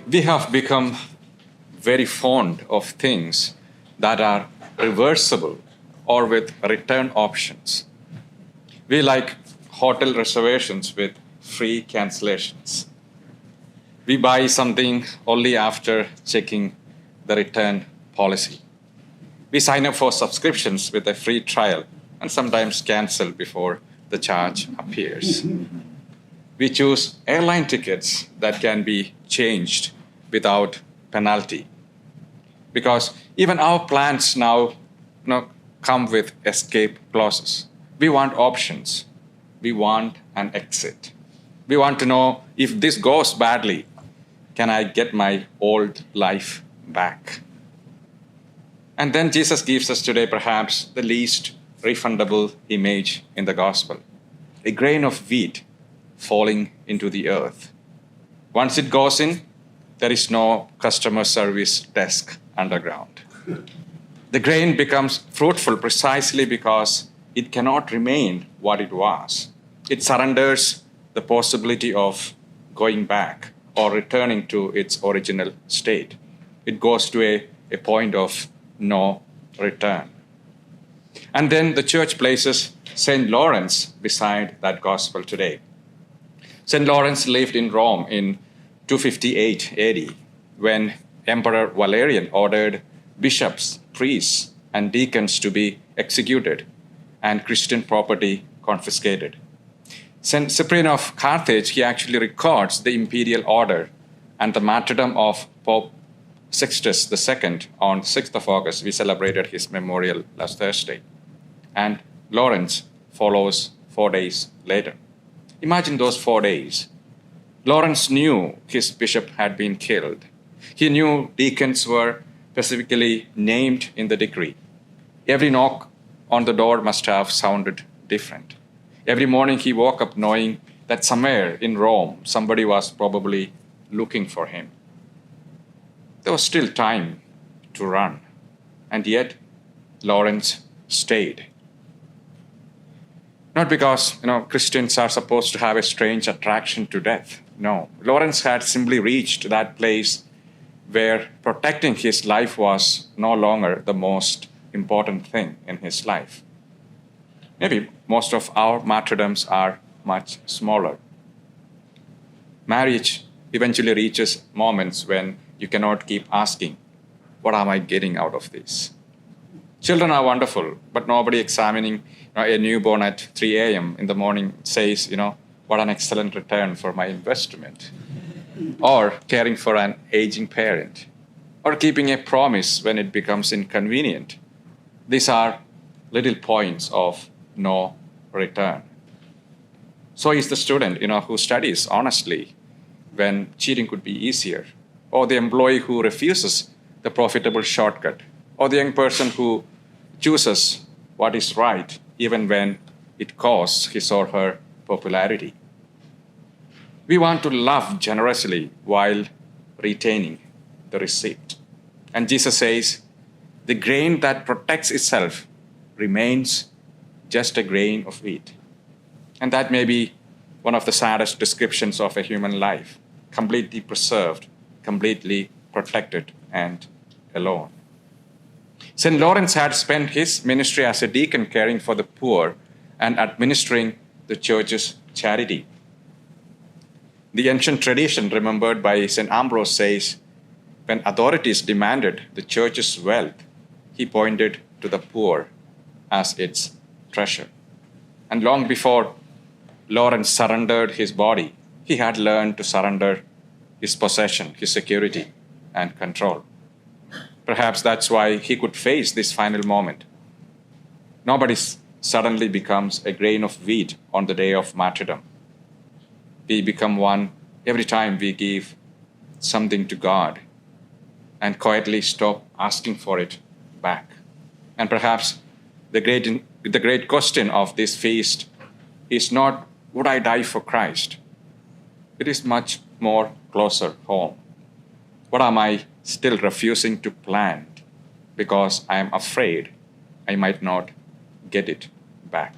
We have become very fond of things that are reversible or with return options. We like hotel reservations with free cancellations. We buy something only after checking the return policy. We sign up for subscriptions with a free trial and sometimes cancel before the charge appears. We choose airline tickets that can be changed without penalty. Because even our plans now come with escape clauses. We want options. We want an exit. We want to know, if this goes badly, can I get my old life back? And then Jesus gives us today perhaps the least refundable image in the gospel: a grain of wheat falling into the earth. Once it goes in, there is no customer service desk underground. The grain becomes fruitful precisely because it cannot remain what it was. It surrenders the possibility of going back or returning to its original state. It goes to a point of no return. And then the church places St. Lawrence beside that gospel today. St. Lawrence lived in Rome in 258 AD when Emperor Valerian ordered bishops, priests, and deacons to be executed and Christian property confiscated. St. Cyprian of Carthage, he actually records the imperial order and the martyrdom of Pope Sixtus II on 6th of August. We celebrated his memorial last Thursday. And Lawrence follows 4 days later. Imagine those 4 days. Lawrence knew his bishop had been killed. He knew deacons were specifically named in the decree. Every knock on the door must have sounded different. Every morning he woke up knowing that somewhere in Rome, somebody was probably looking for him. There was still time to run, and yet Lawrence stayed. Not because Christians are supposed to have a strange attraction to death. No, Lawrence had simply reached that place where protecting his life was no longer the most important thing in his life. Maybe most of our martyrdoms are much smaller. Marriage eventually reaches moments when you cannot keep asking, what am I getting out of this? Children are wonderful, but nobody examining a newborn at 3 a.m. in the morning says, what an excellent return for my investment. Or caring for an aging parent. Or keeping a promise when it becomes inconvenient. These are little points of no return. So is the student, who studies honestly when cheating could be easier. Or the employee who refuses the profitable shortcut. Or the young person who chooses what is right even when it costs his or her popularity. We want to love generously while retaining the receipt. And Jesus says, the grain that protects itself remains just a grain of wheat. And that may be one of the saddest descriptions of a human life, completely preserved, completely protected, and alone. St. Lawrence had spent his ministry as a deacon caring for the poor and administering the church's charity. The ancient tradition remembered by St. Ambrose says, when authorities demanded the church's wealth, he pointed to the poor as its treasure. And long before Lawrence surrendered his body, he had learned to surrender his possession, his security, and control. Perhaps that's why he could face this final moment. Nobody suddenly becomes a grain of wheat on the day of martyrdom. We become one every time we give something to God and quietly stop asking for it back. And perhaps the great question of this feast is not, would I die for Christ? It is much more closer home. What am I still refusing to plant because I am afraid I might not get it back?